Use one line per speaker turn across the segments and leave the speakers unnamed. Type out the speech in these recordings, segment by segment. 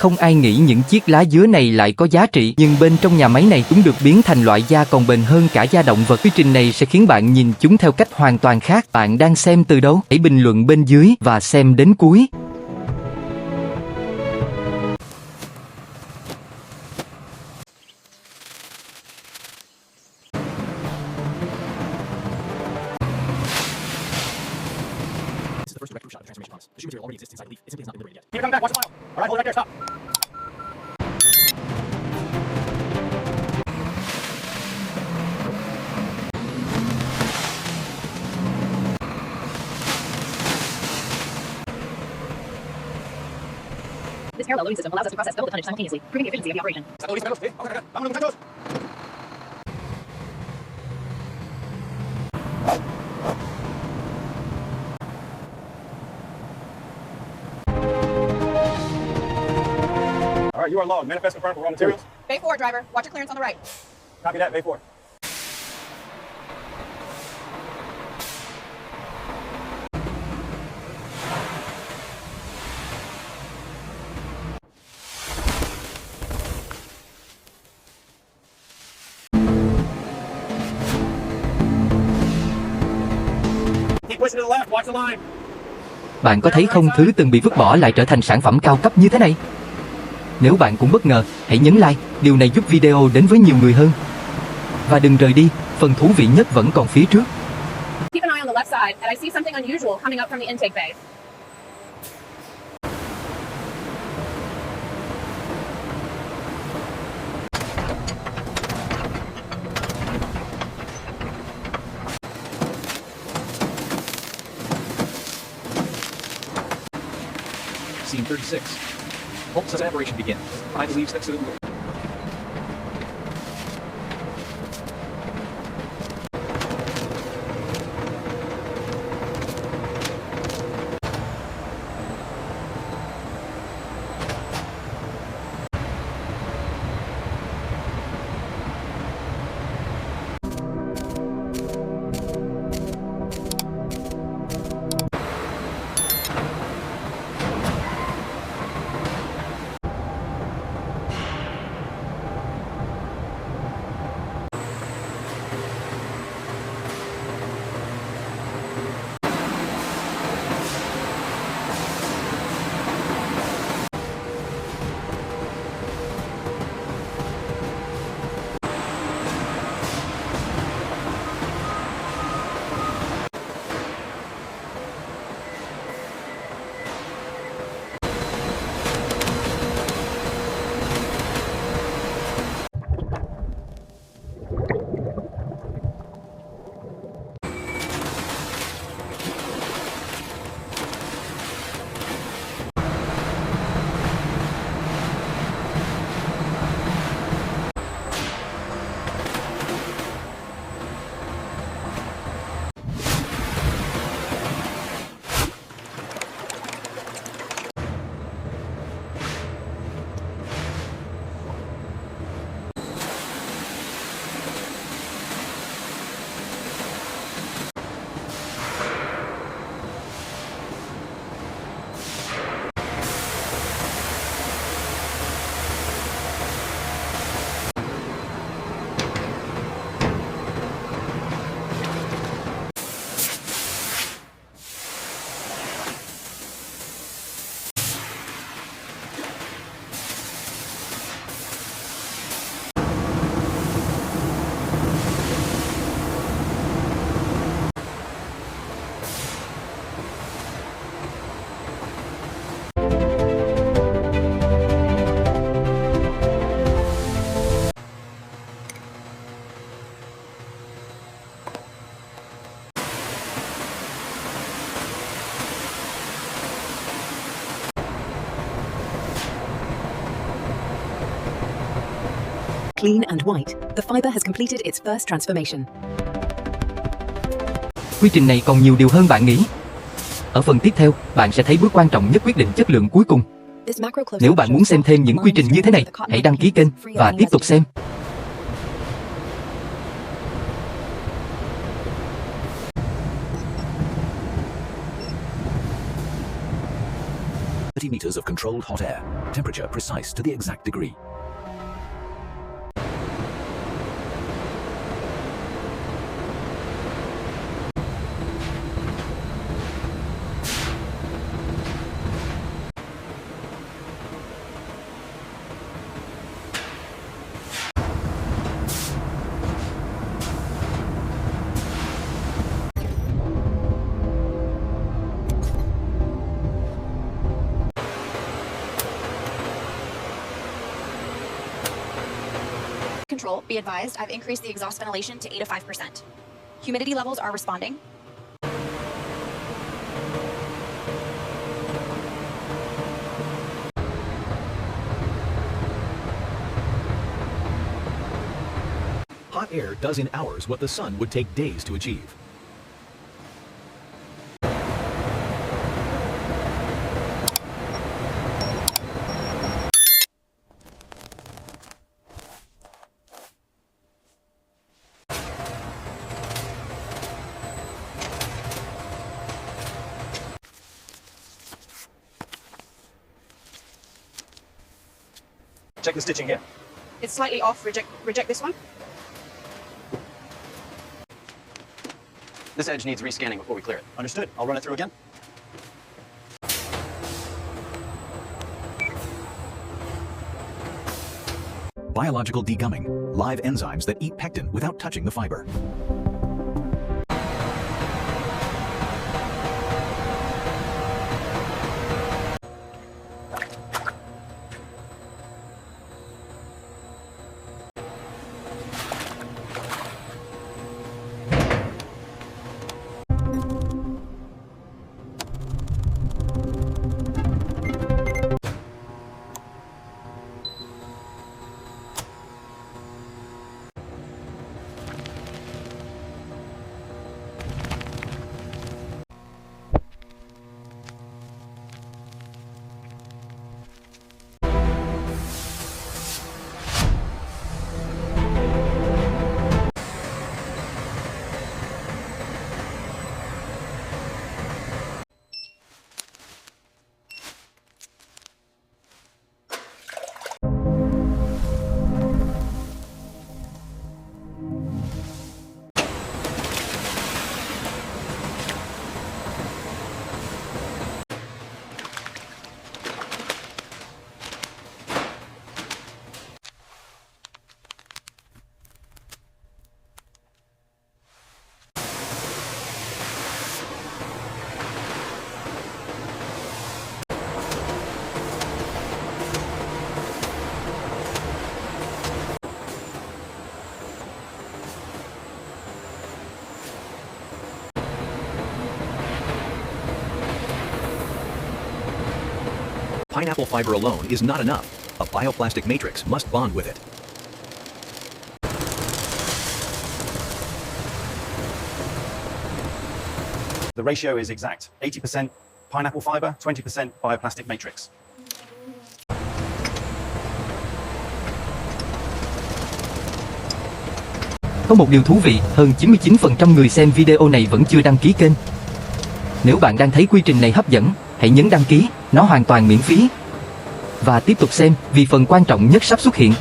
Không ai nghĩ những chiếc lá dứa này lại có giá trị, nhưng bên trong nhà máy này chúng được biến thành loại da còn bền hơn cả da động vật. Quy trình này sẽ khiến bạn nhìn chúng theo cách hoàn toàn khác. Bạn đang xem từ đâu? Hãy bình luận bên dưới và xem đến cuối.
Keep it coming back, watch the file. All right, hold it right there, stop.
This parallel loading system allows us to process double the tonnage simultaneously, improving the efficiency of the operation.
Está todo listo, Carlos? ¿Sí? Okay, vámonos, muchachos. All right, you are logged. Manifest confirmed for raw materials.
Bay 4, driver. Watch your clearance on the right.
Copy that, Bay 4. Keep pushing to the left, watch the line.
Bạn có thấy không, thứ từng bị vứt bỏ lại trở thành sản phẩm cao cấp như thế này? Nếu bạn cũng bất ngờ, hãy nhấn like, điều này giúp video đến với nhiều người hơn. Và đừng rời đi, phần thú vị nhất vẫn còn phía trước.
Keep an eye on the left side, and I see something unusual coming up from the intake bay.
Scene 36. Holt says aberration begins. I believes that soon.
Clean and white, the fiber has completed its first transformation.
Quy trình này còn nhiều điều hơn bạn nghĩ. Ở phần tiếp theo, bạn sẽ thấy bước quan trọng nhất quyết định chất lượng cuối cùng. Nếu bạn muốn xem thêm những quy trình như thế này, hãy đăng ký kênh và tiếp tục xem.
30 meters of controlled hot air, temperature precise to the exact degree.
Control, be advised, I've increased the exhaust ventilation to 85%. Humidity levels are responding.
Hot air does in hours what the sun would take days to achieve.
Check the stitching here.
It's slightly off. Reject this one.
This edge needs rescanning before we clear it.
Understood. I'll run it through again.
Biological degumming, live enzymes that eat pectin without touching the fiber.
Pineapple fiber alone is not enough. A bioplastic matrix must bond with it.
The ratio is exact. 80% pineapple fiber, 20% bioplastic matrix.
Có một điều thú vị, hơn 99% người xem video này vẫn chưa đăng ký kênh. Nếu bạn đang thấy quy trình này hấp dẫn, hãy nhấn đăng ký, nó hoàn toàn miễn phí. Và tiếp tục xem, vì phần quan trọng nhất sắp xuất hiện.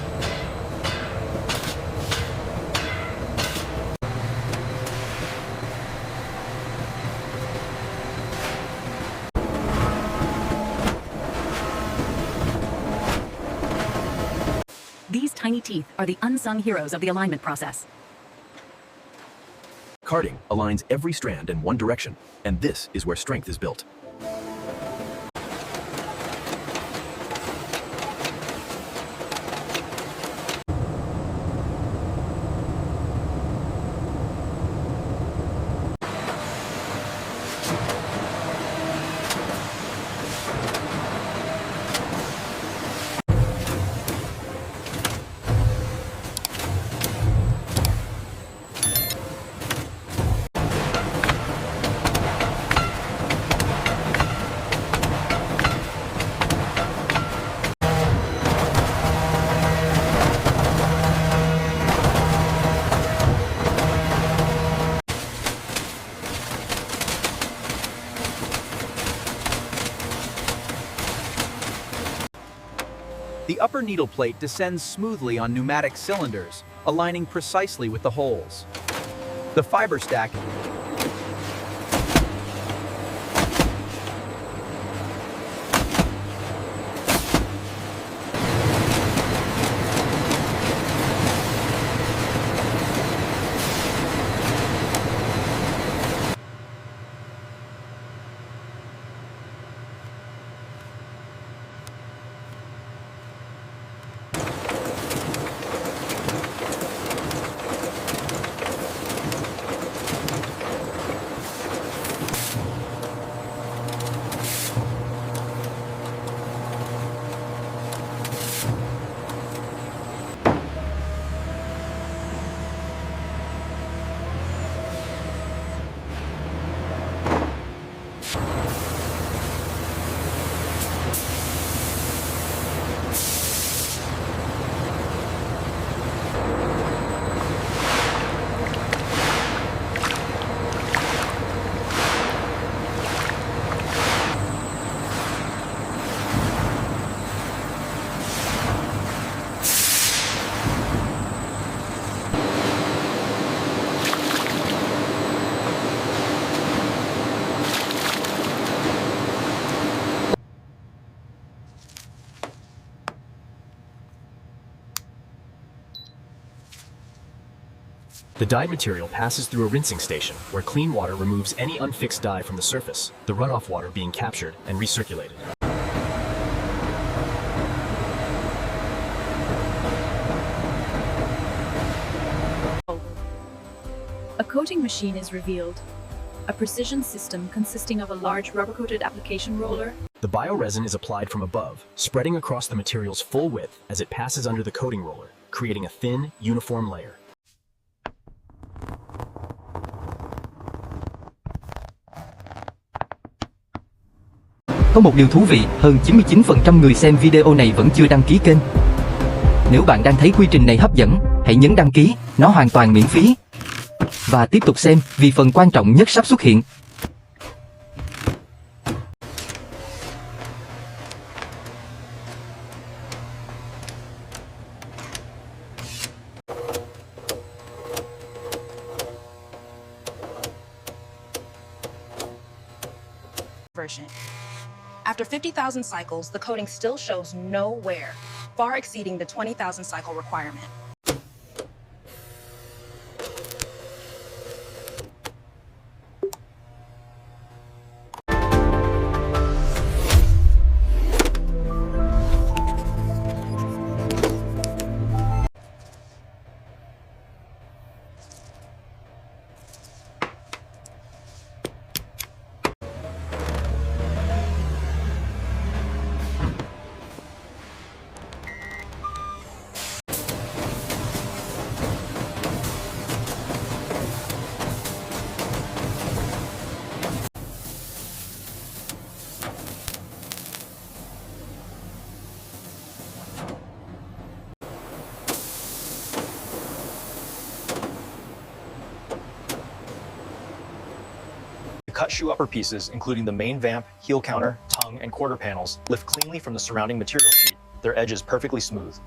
These tiny teeth are the unsung heroes of the alignment process.
Carding aligns every strand in one direction, and this is where strength is built.
The upper needle plate descends smoothly on pneumatic cylinders, aligning precisely with the holes. The fiber stack
The dyed material passes through a rinsing station where clean water removes any unfixed dye from the surface, the runoff water being captured and recirculated.
A coating machine is revealed. A precision system consisting of a large rubber-coated application roller.
The bioresin is applied from above, spreading across the material's full width as it passes under the coating roller, creating a thin, uniform layer.
Có một điều thú vị, hơn 99% người xem video này vẫn chưa đăng ký kênh. Nếu bạn đang thấy quy trình này hấp dẫn, hãy nhấn đăng ký, nó hoàn toàn miễn phí. Và tiếp tục xem, vì phần quan trọng nhất sắp xuất hiện.
Version. After 50,000 cycles, the coating still shows no wear, far exceeding the 20,000 cycle requirement.
The cut shoe upper pieces, including the main vamp, heel counter, tongue, and quarter panels, lift cleanly from the surrounding material sheet, their edges perfectly smooth.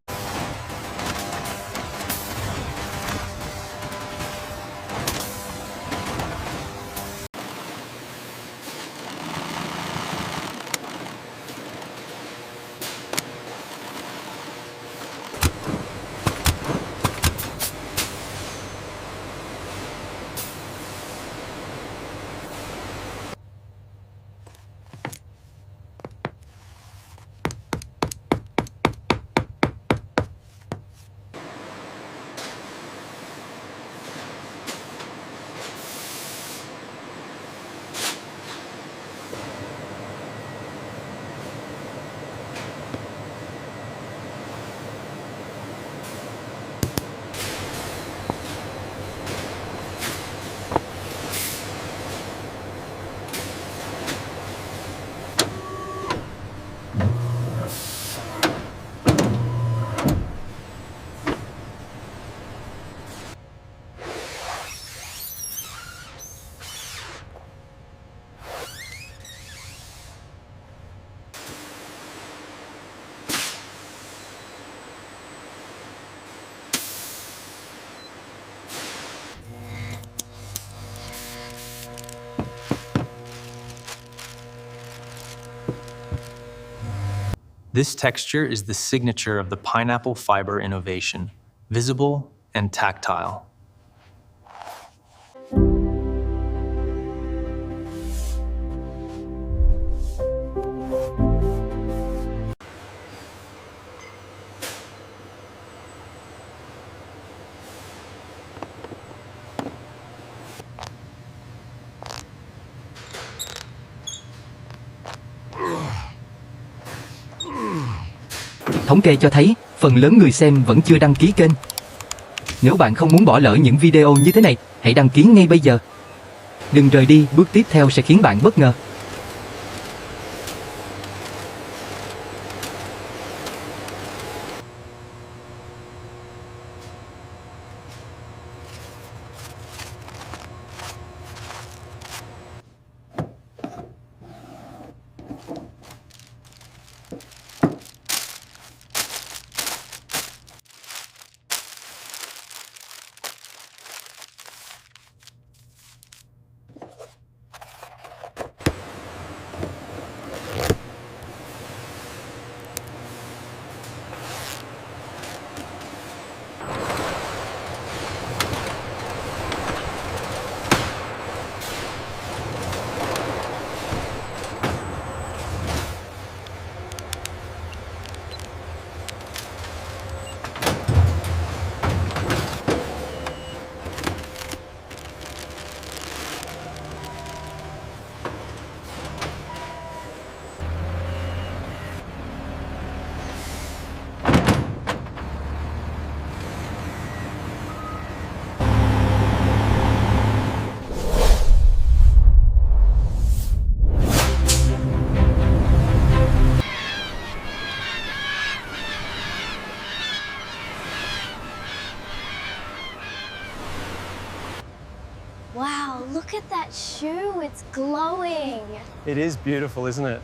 This texture is the signature of the pineapple fiber innovation, visible and tactile.
Thống kê cho thấy, phần lớn người xem vẫn chưa đăng ký kênh. Nếu bạn không muốn bỏ lỡ những video như thế này, hãy đăng ký ngay bây giờ. Đừng rời đi, bước tiếp theo sẽ khiến bạn bất ngờ.
Wow, look at that shoe. It's glowing.
It is beautiful, isn't it?